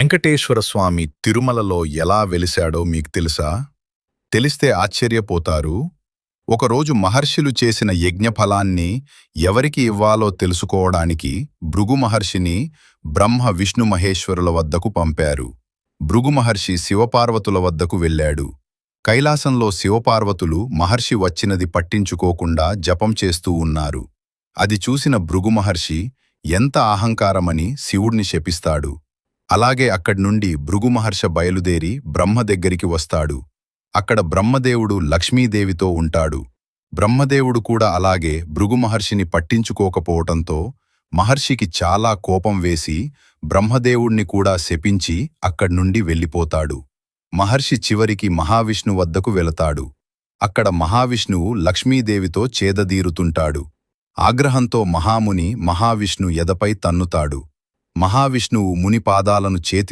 వెంకటేశ్వర స్వామి తిరుమలలో ఎలా వెలిశాడో మీకు తెలుసా? తెలిస్తే ఆశ్చర్యపోతారు. ఒకరోజు మహర్షులు చేసిన యజ్ఞఫలాన్ని ఎవరికి ఇవ్వాలో తెలుసుకోవడానికి భృగు మహర్షిని బ్రహ్మ విష్ణు మహేశ్వరుల వద్దకు పంపారు. భృగు మహర్షి శివపార్వతుల వద్దకు వెళ్ళాడు. కైలాసంలో శివపార్వతులు మహర్షి వచ్చినది పట్టించుకోకుండా జపం చేస్తూ ఉన్నారు. అది చూసిన భృగు మహర్షి ఎంత అహంకారమని శివుణ్ణి శపిస్తాడు. అలాగే అక్కడ్నుండి భృగు మహర్షి బయలుదేరి బ్రహ్మ దగ్గరికి వస్తాడు. అక్కడ బ్రహ్మదేవుడు లక్ష్మీదేవితో ఉంటాడు. బ్రహ్మదేవుడు కూడా అలాగే భృగు మహర్షిని పట్టించుకోకపోవటంతో మహర్షికి చాలా కోపం వేసి బ్రహ్మదేవుణ్ణి కూడా శపించి అక్కడ్నుండి వెళ్ళిపోతాడు. మహర్షి చివరికి మహావిష్ణు వద్దకు వెళతాడు. అక్కడ మహావిష్ణువు లక్ష్మీదేవితో చేదదీరుతుంటాడు. ఆగ్రహంతో మహాముని మహావిష్ణు ఎదపై తన్నుతాడు. మహావిష్ణువు ముని పాదాలను చేతిలో